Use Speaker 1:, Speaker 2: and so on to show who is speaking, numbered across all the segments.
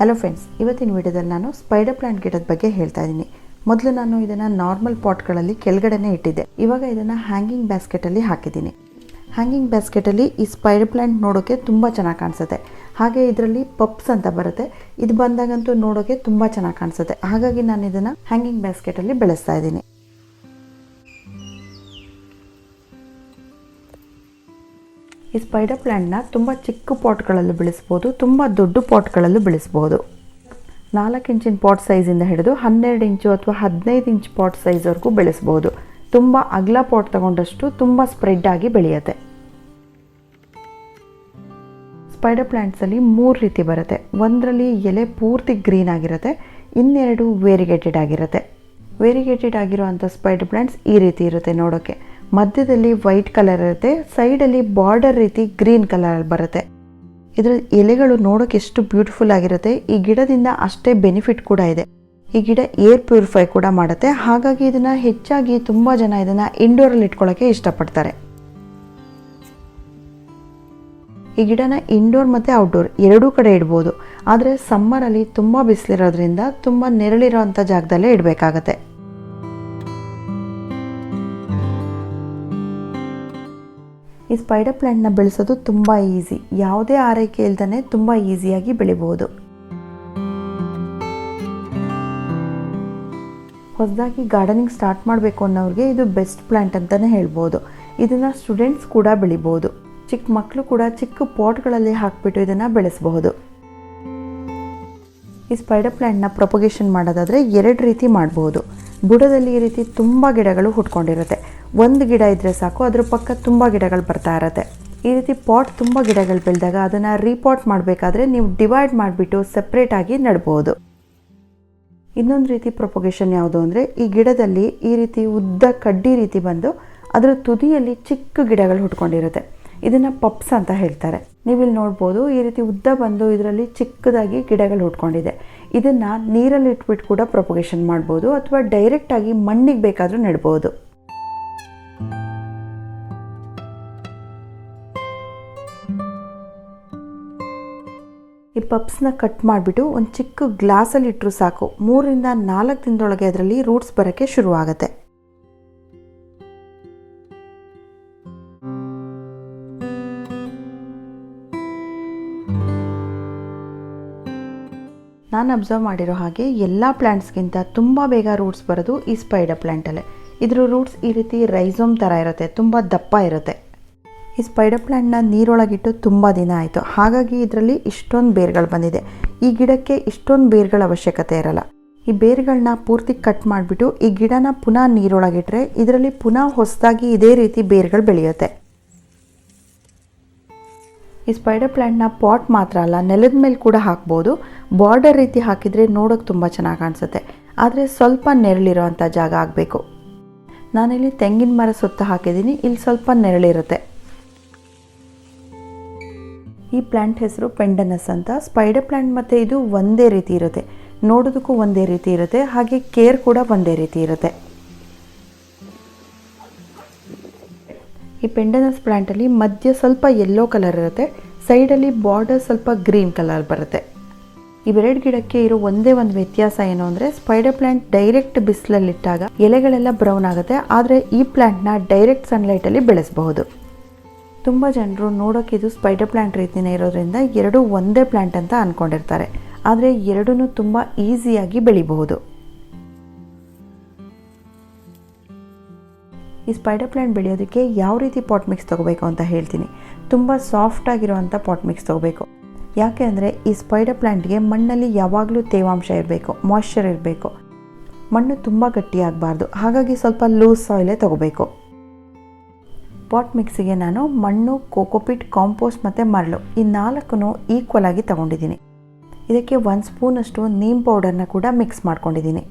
Speaker 1: Hello friends, ಇವತ್ತಿನ ವಿಡಿಯೋದಲ್ಲಿ ನಾನು ಸ್ಪೈಡರ್ ಪ್ಲಾಂಟ್ ಗಿಡದ ಬಗ್ಗೆ ಹೇಳ್ತಾ ಇದ್ದೀನಿ. ಮೊದಲು ನಾನು ಇದನ್ನು ನಾರ್ಮಲ್ ಪಾಟ್ಗಳಲ್ಲಿ ಕೆಳಗಡೆನೇ ಇಟ್ಟಿದ್ದೆ. ಇವಾಗ ಇದನ್ನು ಹ್ಯಾಂಗಿಂಗ್ ಬ್ಯಾಸ್ಕೆಟಲ್ಲಿ ಹಾಕಿದ್ದೀನಿ. ಹ್ಯಾಂಗಿಂಗ್ ಬ್ಯಾಸ್ಕೆಟಲ್ಲಿ ಈ ಸ್ಪೈಡರ್ ಪ್ಲಾಂಟ್ ನೋಡೋಕ್ಕೆ ತುಂಬ ಚೆನ್ನಾಗಿ ಕಾಣಿಸುತ್ತೆ. ಹಾಗೆ ಇದರಲ್ಲಿ ಪಪ್ಸ್ ಅಂತ ಬರುತ್ತೆ. ಇದು ಬಂದಾಗಂತೂ ನೋಡೋಕ್ಕೆ ತುಂಬ ಚೆನ್ನಾಗಿ ಕಾಣಿಸುತ್ತೆ. ಹಾಗಾಗಿ ನಾನು ಇದನ್ನು ಹ್ಯಾಂಗಿಂಗ್ ಬ್ಯಾಸ್ಕೆಟಲ್ಲಿ ಬೆಳೆಸ್ತಾ ಇದ್ದೀನಿ. ಈ ಸ್ಪೈಡರ್ ಪ್ಲಾಂಟ್ನ ತುಂಬ ಚಿಕ್ಕ ಪಾಟ್ಗಳಲ್ಲೂ ಬೆಳೆಸ್ಬೋದು, ತುಂಬ ದೊಡ್ಡ ಪಾಟ್ಗಳಲ್ಲೂ ಬೆಳೆಸ್ಬೋದು. 4 ಇಂಚಿನ ಪಾಟ್ ಸೈಜಿಂದ ಹಿಡಿದು 12 ಇಂಚು ಅಥವಾ 15 ಇಂಚ್ ಪಾಟ್ ಸೈಜ್ವರೆಗೂ ಬೆಳೆಸ್ಬೋದು. ತುಂಬ ಅಗಲ ಪಾಟ್ ತಗೊಂಡಷ್ಟು ತುಂಬ ಸ್ಪ್ರೆಡ್ ಆಗಿ ಬೆಳೆಯುತ್ತೆ. ಸ್ಪೈಡರ್ ಪ್ಲಾಂಟ್ಸಲ್ಲಿ 3 ರೀತಿ ಬರುತ್ತೆ. ಒಂದರಲ್ಲಿ ಎಲೆ ಪೂರ್ತಿ ಗ್ರೀನ್ ಆಗಿರುತ್ತೆ, ಇನ್ನೆರಡು ವೇರಿಗೇಟೆಡ್ ಆಗಿರುತ್ತೆ. ವೇರಿಗೇಟೆಡ್ ಆಗಿರುವಂಥ ಸ್ಪೈಡರ್ ಪ್ಲಾಂಟ್ಸ್ ಈ ರೀತಿ ಇರುತ್ತೆ ನೋಡೋಕ್ಕೆ. ಮಧ್ಯದಲ್ಲಿ ವೈಟ್ ಕಲರ್ ಇರುತ್ತೆ, ಸೈಡಲ್ಲಿ ಬಾರ್ಡರ್ ರೀತಿ ಗ್ರೀನ್ ಕಲರ್ ಬರುತ್ತೆ. ಇದರ ಎಲೆಗಳು ನೋಡೋಕೆ ಎಷ್ಟು ಬ್ಯೂಟಿಫುಲ್ ಆಗಿರುತ್ತೆ. ಈ ಗಿಡದಿಂದ ಅಷ್ಟೇ ಬೆನಿಫಿಟ್ ಕೂಡ ಇದೆ. ಈ ಗಿಡ ಏರ್ ಪ್ಯೂರಿಫೈ ಕೂಡ ಮಾಡುತ್ತೆ. ಹಾಗಾಗಿ ಇದನ್ನು ಹೆಚ್ಚಾಗಿ ತುಂಬ ಜನ ಇದನ್ನು ಇಂಡೋರಲ್ಲಿ ಇಟ್ಕೊಳ್ಳೋಕ್ಕೆ ಇಷ್ಟಪಡ್ತಾರೆ. ಈ ಗಿಡನ ಇಂಡೋರ್ ಮತ್ತು ಔಟ್ಡೋರ್ ಎರಡೂ ಕಡೆ ಇಡ್ಬೋದು. ಆದರೆ ಸಮ್ಮರಲ್ಲಿ ತುಂಬ ಬಿಸಿಲಿರೋದ್ರಿಂದ ತುಂಬ ನೆರಳಿರೋವಂಥ ಜಾಗದಲ್ಲೇ ಇಡಬೇಕಾಗತ್ತೆ. ಈ ಸ್ಪೈಡರ್ ಪ್ಲಾಂಟ್ನ ಬೆಳೆಸೋದು ತುಂಬ ಈಸಿ. ಯಾವುದೇ ಆರೈಕೆ ಇಲ್ದೇ ತುಂಬ ಈಸಿಯಾಗಿ ಬೆಳಿಬೋದು. ಹೊಸದಾಗಿ ಗಾರ್ಡನಿಂಗ್ ಸ್ಟಾರ್ಟ್ ಮಾಡಬೇಕು ಅನ್ನೋರಿಗೆ ಇದು ಬೆಸ್ಟ್ ಪ್ಲಾಂಟ್ ಅಂತಲೇ ಹೇಳ್ಬೋದು. ಇದನ್ನು ಸ್ಟೂಡೆಂಟ್ಸ್ ಕೂಡ ಬೆಳಿಬೋದು. ಚಿಕ್ಕ ಮಕ್ಕಳು ಕೂಡ ಚಿಕ್ಕ ಪಾಟ್ಗಳಲ್ಲಿ ಹಾಕಿಬಿಟ್ಟು ಇದನ್ನು ಬೆಳೆಸಬಹುದು. ಈ ಸ್ಪೈಡರ್ ಪ್ಲಾಂಟ್ನ ಪ್ರೊಪಗೇಷನ್ ಮಾಡೋದಾದರೆ 2 ರೀತಿ ಮಾಡಬಹುದು. ಬುಡದಲ್ಲಿ ಈ ರೀತಿ ತುಂಬ ಗಿಡಗಳು ಹುಟ್ಕೊಂಡಿರುತ್ತೆ. ಒಂದು ಗಿಡ ಇದ್ದರೆ ಸಾಕು, ಅದ್ರ ಪಕ್ಕ ತುಂಬ ಗಿಡಗಳು ಬರ್ತಾ ಇರುತ್ತೆ. ಈ ರೀತಿ ಪಾಟ್ ತುಂಬ ಗಿಡಗಳು ಬೆಳೆದಾಗ ಅದನ್ನು ರೀಪಾಟ್ ಮಾಡಬೇಕಾದ್ರೆ ನೀವು ಡಿವೈಡ್ ಮಾಡಿಬಿಟ್ಟು ಸಪ್ರೇಟಾಗಿ ನೆಡ್ಬೋದು. ಇನ್ನೊಂದು ರೀತಿ ಪ್ರೊಪಗೇಷನ್ ಯಾವುದು ಅಂದರೆ, ಈ ಗಿಡದಲ್ಲಿ ಈ ರೀತಿ ಉದ್ದ ಕಡ್ಡಿ ರೀತಿ ಬಂದು ಅದರ ತುದಿಯಲ್ಲಿ ಚಿಕ್ಕ ಗಿಡಗಳು ಹುಟ್ಕೊಂಡಿರುತ್ತೆ. ಇದನ್ನು ಪಪ್ಸ್ ಅಂತ ಹೇಳ್ತಾರೆ. ನೀವಿಲ್ಲಿ ನೋಡ್ಬೋದು, ಈ ರೀತಿ ಉದ್ದ ಬಂದು ಇದರಲ್ಲಿ ಚಿಕ್ಕದಾಗಿ ಗಿಡಗಳು ಹುಟ್ಕೊಂಡಿದೆ. ಇದನ್ನು ನೀರಲ್ಲಿ ಇಟ್ಬಿಟ್ಟು ಕೂಡ ಪ್ರೊಪಗೇಷನ್ ಮಾಡ್ಬೋದು, ಅಥವಾ ಡೈರೆಕ್ಟಾಗಿ ಮಣ್ಣಿಗೆ ಬೇಕಾದರೂ ನೆಡ್ಬೋದು. ಈ ಪಪ್ಸ್ನ ಕಟ್ ಮಾಡಿಬಿಟ್ಟು ಒಂದು ಚಿಕ್ಕ ಗ್ಲಾಸಲ್ಲಿ ಇಟ್ಟರು ಸಾಕು, 3 ರಿಂದ 4 ದಿನದೊಳಗೆ ಅದರಲ್ಲಿ ರೂಟ್ಸ್ ಬರೋಕ್ಕೆ ಶುರುವಾಗುತ್ತೆ. ನಾನು ಅಬ್ಸರ್ವ್ ಮಾಡಿರೋ ಹಾಗೆ ಎಲ್ಲ ಪ್ಲ್ಯಾಂಟ್ಸ್ಗಿಂತ ತುಂಬ ಬೇಗ ರೂಟ್ಸ್ ಬರೋದು ಈ ಸ್ಪೈಡರ್ ಪ್ಲ್ಯಾಂಟಲ್ಲೇ. ಇದ್ರ ರೂಟ್ಸ್ ಈ ರೀತಿ ರೈಸೋಮ್ ಥರ ಇರುತ್ತೆ, ತುಂಬ ದಪ್ಪ ಇರುತ್ತೆ. ಈ ಸ್ಪೈಡರ್ ಪ್ಲ್ಯಾಂಟ್ನ ನೀರೊಳಗಿಟ್ಟು ತುಂಬ ದಿನ ಆಯಿತು, ಹಾಗಾಗಿ ಇದರಲ್ಲಿ ಇಷ್ಟೊಂದು ಬೇರುಗಳು ಬಂದಿದೆ. ಈ ಗಿಡಕ್ಕೆ ಇಷ್ಟೊಂದು ಬೇರುಗಳ ಅವಶ್ಯಕತೆ ಇರಲ್ಲ. ಈ ಬೇರುಗಳನ್ನ ಪೂರ್ತಿ ಕಟ್ ಮಾಡಿಬಿಟ್ಟು ಈ ಗಿಡನ ಪುನಃ ನೀರೊಳಗಿಟ್ರೆ ಇದರಲ್ಲಿ ಪುನಃ ಹೊಸದಾಗಿ ಇದೇ ರೀತಿ ಬೇರುಗಳು ಬೆಳೆಯುತ್ತೆ. ಈ ಸ್ಪೈಡರ್ ಪ್ಲ್ಯಾಂಟ್ನ ಪಾಟ್ ಮಾತ್ರ ಅಲ್ಲ, ನೆಲದ ಮೇಲೆ ಕೂಡ ಹಾಕ್ಬೋದು. ಬಾರ್ಡರ್ ರೀತಿ ಹಾಕಿದರೆ ನೋಡೋಕೆ ತುಂಬ ಚೆನ್ನಾಗಿ ಕಾಣಿಸುತ್ತೆ. ಆದರೆ ಸ್ವಲ್ಪ ನೆರಳಿರೋವಂಥ ಜಾಗ ಆಗಬೇಕು. ನಾನಿಲ್ಲಿ ತೆಂಗಿನ ಮರ ಸುತ್ತ ಹಾಕಿದ್ದೀನಿ, ಇಲ್ಲಿ ಸ್ವಲ್ಪ ನೆರಳಿರುತ್ತೆ. ಈ ಪ್ಲ್ಯಾಂಟ್ ಹೆಸರು ಪೆಂಡನಸ್ ಅಂತ. ಸ್ಪೈಡರ್ ಪ್ಲ್ಯಾಂಟ್ ಮತ್ತು ಇದು ಒಂದೇ ರೀತಿ ಇರುತ್ತೆ, ನೋಡೋದಕ್ಕೂ ಒಂದೇ ರೀತಿ ಇರುತ್ತೆ, ಹಾಗೆ ಕೇರ್ ಕೂಡ ಒಂದೇ ರೀತಿ ಇರುತ್ತೆ. ಈ ಪೆಂಡನಸ್ ಪ್ಲ್ಯಾಂಟಲ್ಲಿ ಮಧ್ಯ ಸ್ವಲ್ಪ ಯೆಲ್ಲೋ ಕಲರ್ ಇರುತ್ತೆ, ಸೈಡಲ್ಲಿ ಬಾರ್ಡರ್ ಸ್ವಲ್ಪ ಗ್ರೀನ್ ಕಲರ್ ಬರುತ್ತೆ. ಇವೆರಡು ಗಿಡಕ್ಕೆ ಇರೋ ಒಂದೇ ಒಂದು ವ್ಯತ್ಯಾಸ ಏನು ಅಂದರೆ, ಸ್ಪೈಡರ್ ಪ್ಲ್ಯಾಂಟ್ ಡೈರೆಕ್ಟ್ ಬಿಸಿಲಲ್ಲಿಟ್ಟಾಗ ಎಲೆಗಳೆಲ್ಲ ಬ್ರೌನ್ ಆಗುತ್ತೆ, ಆದರೆ ಈ ಪ್ಲ್ಯಾಂಟ್ನ ಡೈರೆಕ್ಟ್ ಸನ್ಲೈಟಲ್ಲಿ ಬೆಳೆಸಬಹುದು. ತುಂಬ ಜನರು ನೋಡೋಕೆ ಇದು ಸ್ಪೈಡರ್ ಪ್ಲ್ಯಾಂಟ್ ರೀತಿಯೇ ಇರೋದ್ರಿಂದ ಎರಡೂ ಒಂದೇ ಪ್ಲ್ಯಾಂಟ್ ಅಂತ ಅಂದ್ಕೊಂಡಿರ್ತಾರೆ. ಆದರೆ ಎರಡೂ ತುಂಬ ಈಸಿಯಾಗಿ ಬೆಳಿಬಹುದು. ಈ ಸ್ಪೈಡರ್ ಪ್ಲ್ಯಾಂಟ್ ಬೆಳೆಯೋದಕ್ಕೆ ಯಾವ ರೀತಿ ಪಾಟ್ ಮಿಕ್ಸ್ ತೊಗೋಬೇಕು ಅಂತ ಹೇಳ್ತೀನಿ. ತುಂಬ ಸಾಫ್ಟ್ ಆಗಿರುವಂಥ ಪಾಟ್ ಮಿಕ್ಸ್ ತೊಗೋಬೇಕು. ಯಾಕೆ ಅಂದರೆ ಈ ಸ್ಪೈಡರ್ ಪ್ಲ್ಯಾಂಟ್ಗೆ ಮಣ್ಣಲ್ಲಿ ಯಾವಾಗಲೂ ತೇವಾಂಶ ಇರಬೇಕು, ಮಾಯ್ಶ್ಚರ್ ಇರಬೇಕು. ಮಣ್ಣು ತುಂಬ ಗಟ್ಟಿಯಾಗಬಾರ್ದು, ಹಾಗಾಗಿ ಸ್ವಲ್ಪ ಲೂಸ್ ಸಾಯಿಲೇ ತೊಗೋಬೇಕು. ಪಾಟ್ ಮಿಕ್ಸಿಗೆ ನಾನು ಮಣ್ಣು, ಕೋಕೋಪಿಟ್, ಕಾಂಪೋಸ್ಟ್ ಮತ್ತು ಮರಳು ಈ 4 ಈಕ್ವಲ್ ಆಗಿ ತೊಗೊಂಡಿದ್ದೀನಿ. ಇದಕ್ಕೆ 1 ಸ್ಪೂನಷ್ಟು ನೀಮ್ ಪೌಡರ್ನ ಕೂಡ ಮಿಕ್ಸ್ ಮಾಡ್ಕೊಂಡಿದ್ದೀನಿ.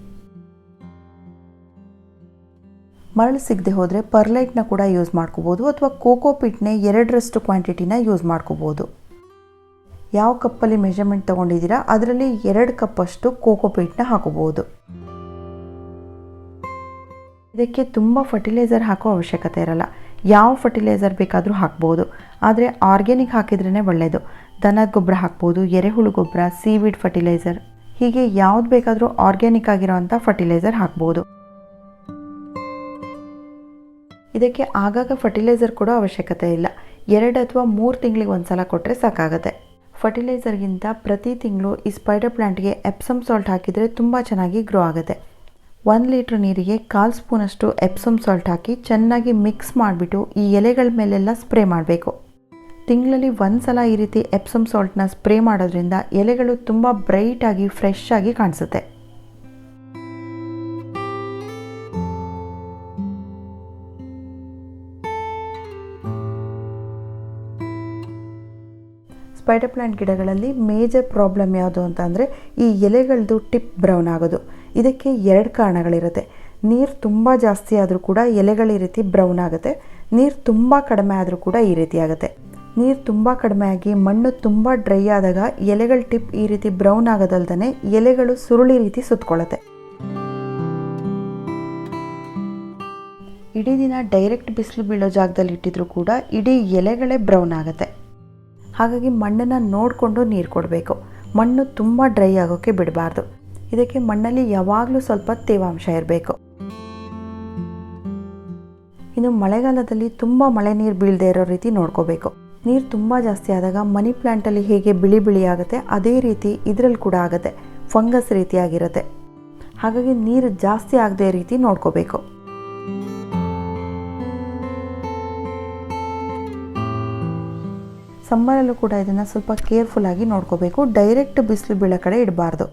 Speaker 1: ಮರಳು ಸಿಗದೆ ಹೋದರೆ ಪರ್ಲೈಟ್ನ ಕೂಡ ಯೂಸ್ ಮಾಡ್ಕೋಬೋದು, ಅಥವಾ ಕೋಕೋಪಿಟ್ನೇ 2ರಷ್ಟು ಕ್ವಾಂಟಿಟಿನ ಯೂಸ್ ಮಾಡ್ಕೋಬೋದು. ಯಾವ ಕಪ್ಪಲ್ಲಿ ಮೆಷರ್ಮೆಂಟ್ ತೊಗೊಂಡಿದ್ದೀರಾ ಅದರಲ್ಲಿ 2 ಕಪ್ಪಷ್ಟು ಕೋಕೋಪಿಟ್ನ ಹಾಕೋಬೋದು. ಇದಕ್ಕೆ ತುಂಬ ಫರ್ಟಿಲೈಸರ್ ಹಾಕೋ ಅವಶ್ಯಕತೆ ಇರಲ್ಲ. ಯಾವ ಫರ್ಟಿಲೈಸರ್ ಬೇಕಾದರೂ ಹಾಕ್ಬೋದು, ಆದರೆ ಆರ್ಗ್ಯಾನಿಕ್ ಹಾಕಿದ್ರೇ ಒಳ್ಳೆಯದು. ದನದ ಗೊಬ್ಬರ ಹಾಕ್ಬೋದು, ಎರೆಹುಳು ಗೊಬ್ಬರ, ಸೀವೀಡ್ ಫರ್ಟಿಲೈಸರ್, ಹೀಗೆ ಯಾವ್ದು ಬೇಕಾದರೂ ಆರ್ಗ್ಯಾನಿಕ್ ಆಗಿರೋವಂಥ ಫರ್ಟಿಲೈಸರ್ ಹಾಕ್ಬೋದು. ಇದಕ್ಕೆ ಆಗಾಗ ಫರ್ಟಿಲೈಸರ್ ಕೊಡೋ ಅವಶ್ಯಕತೆ ಇಲ್ಲ. 2 ಅಥವಾ 3 ತಿಂಗಳಿಗೆ ಒಂದ್ಸಲ ಕೊಟ್ಟರೆ ಸಾಕಾಗುತ್ತೆ. ಫರ್ಟಿಲೈಸರ್ಗಿಂತ ಪ್ರತಿ ತಿಂಗಳು ಈ ಸ್ಪೈಡರ್ ಪ್ಲ್ಯಾಂಟ್ಗೆ ಎಪ್ಸಮ್ ಸಾಲ್ಟ್ ಹಾಕಿದರೆ ತುಂಬ ಚೆನ್ನಾಗಿ ಗ್ರೋ ಆಗುತ್ತೆ. 1 ಲೀಟ್ರ್ ನೀರಿಗೆ 1/4 ಸ್ಪೂನಷ್ಟು ಎಪ್ಸಮ್ ಸಾಲ್ಟ್ ಹಾಕಿ ಚೆನ್ನಾಗಿ ಮಿಕ್ಸ್ ಮಾಡಿಬಿಟ್ಟು ಈ ಎಲೆಗಳ ಮೇಲೆಲ್ಲ ಸ್ಪ್ರೇ ಮಾಡಬೇಕು. ತಿಂಗಳಲ್ಲಿ ಒಂದ್ಸಲ ಈ ರೀತಿ ಎಪ್ಸಮ್ ಸಾಲ್ಟ್ನ ಸ್ಪ್ರೇ ಮಾಡೋದ್ರಿಂದ ಎಲೆಗಳು ತುಂಬ ಬ್ರೈಟಾಗಿ ಫ್ರೆಶ್ ಆಗಿ ಕಾಣಿಸುತ್ತೆ. ಸ್ಪೈಡರ್ ಪ್ಲ್ಯಾಂಟ್ ಗಿಡಗಳಲ್ಲಿ ಮೇಜರ್ ಪ್ರಾಬ್ಲಮ್ ಯಾವುದು ಅಂತ ಅಂದರೆ ಈ ಎಲೆಗಳದ್ದು ಟಿಪ್ ಬ್ರೌನ್ ಆಗೋದು. ಇದಕ್ಕೆ 2 ಕಾರಣಗಳಿರುತ್ತೆ. ನೀರು ತುಂಬ ಜಾಸ್ತಿ ಆದರೂ ಕೂಡ ಎಲೆಗಳು ಈ ರೀತಿ ಬ್ರೌನ್ ಆಗುತ್ತೆ. ನೀರು ತುಂಬ ಕಡಿಮೆ ಆದರೂ ಕೂಡ ಈ ರೀತಿ ಆಗುತ್ತೆ. ನೀರು ತುಂಬ ಕಡಿಮೆ ಆಗಿ ಮಣ್ಣು ತುಂಬ ಡ್ರೈ ಆದಾಗ ಎಲೆಗಳ ಟಿಪ್ ಈ ರೀತಿ ಬ್ರೌನ್ ಆಗೋದಲ್ದೇ ಎಲೆಗಳು ಸುರುಳಿ ರೀತಿ ಸುತ್ತಕೊಳ್ಳುತ್ತೆ. ಇಡೀ ದಿನ ಡೈರೆಕ್ಟ್ ಬಿಸಿಲು ಬೀಳೋ ಜಾಗದಲ್ಲಿ ಇಟ್ಟಿದ್ರೂ ಕೂಡ ಇಡೀ ಎಲೆಗಳೇ ಬ್ರೌನ್ ಆಗುತ್ತೆ. ಹಾಗಾಗಿ ಮಣ್ಣನ್ನು ನೋಡಿಕೊಂಡು ನೀರು ಕೊಡಬೇಕು. ಮಣ್ಣು ತುಂಬ ಡ್ರೈ ಆಗೋಕ್ಕೆ ಬಿಡಬಾರ್ದು. ಇದಕ್ಕೆ ಮಣ್ಣಲ್ಲಿ ಯಾವಾಗಲೂ ಸ್ವಲ್ಪ ತೇವಾಂಶ ಇರಬೇಕು. ಇನ್ನು ಮಳೆಗಾಲದಲ್ಲಿ ತುಂಬ ಮಳೆ ನೀರು ಬೀಳದೇ ಇರೋ ರೀತಿ ನೋಡ್ಕೋಬೇಕು. ನೀರು ತುಂಬ ಜಾಸ್ತಿ ಆದಾಗ ಮನಿ ಪ್ಲ್ಯಾಂಟಲ್ಲಿ ಹೇಗೆ ಬಿಳಿ ಬಿಳಿ ಆಗುತ್ತೆ ಅದೇ ರೀತಿ ಇದರಲ್ಲಿ ಕೂಡ ಆಗುತ್ತೆ, ಫಂಗಸ್ ರೀತಿಯಾಗಿರುತ್ತೆ. ಹಾಗಾಗಿ ನೀರು ಜಾಸ್ತಿ ಆಗದೇ ರೀತಿ ನೋಡ್ಕೋಬೇಕು. ಸಮ್ಮರಲ್ಲೂ ಕೂಡ ಇದನ್ನು ಸ್ವಲ್ಪ ಕೇರ್ಫುಲ್ಲಾಗಿ ನೋಡ್ಕೋಬೇಕು. ಡೈರೆಕ್ಟ್ ಬಿಸಿಲು ಬೀಳೋ ಕಡೆ ಇಡಬಾರ್ದು.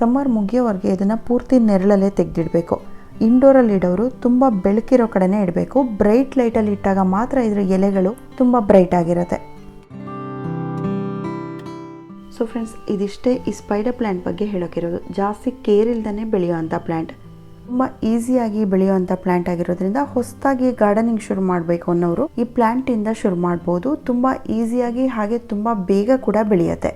Speaker 1: ಸಮ್ಮರ್ ಮುಗಿಯೋವರೆಗೆ ಇದನ್ನು ಪೂರ್ತಿ ನೆರಳಲ್ಲೇ ತೆಗೆದಿಡಬೇಕು. ಇಂಡೋರಲ್ಲಿ ಇಡೋರು ತುಂಬ ಬೆಳಕಿರೋ ಕಡೆನೇ ಇಡಬೇಕು. ಬ್ರೈಟ್ ಲೈಟಲ್ಲಿ ಇಟ್ಟಾಗ ಮಾತ್ರ ಇದರ ಎಲೆಗಳು ತುಂಬ ಬ್ರೈಟ್ ಆಗಿರುತ್ತೆ. ಸೊ ಫ್ರೆಂಡ್ಸ್, ಇದಿಷ್ಟೇ ಈ ಸ್ಪೈಡರ್ ಪ್ಲ್ಯಾಂಟ್ ಬಗ್ಗೆ ಹೇಳೋಕ್ಕಿರೋದು. ಜಾಸ್ತಿ ಕೇರ್ ಇಲ್ದೇ ಬೆಳೆಯುವಂಥ ಪ್ಲ್ಯಾಂಟ್, ತುಂಬ ಈಸಿಯಾಗಿ ಬೆಳೆಯುವಂಥ ಪ್ಲ್ಯಾಂಟ್ ಆಗಿರೋದ್ರಿಂದ ಹೊಸದಾಗಿ ಗಾರ್ಡನಿಂಗ್ ಶುರು ಮಾಡಬೇಕು ಅನ್ನೋರು ಈ ಪ್ಲ್ಯಾಂಟಿಂದ ಶುರು ಮಾಡ್ಬೋದು. ತುಂಬ ಈಸಿಯಾಗಿ ಹಾಗೆ ತುಂಬ ಬೇಗ ಕೂಡ ಬೆಳೆಯುತ್ತೆ.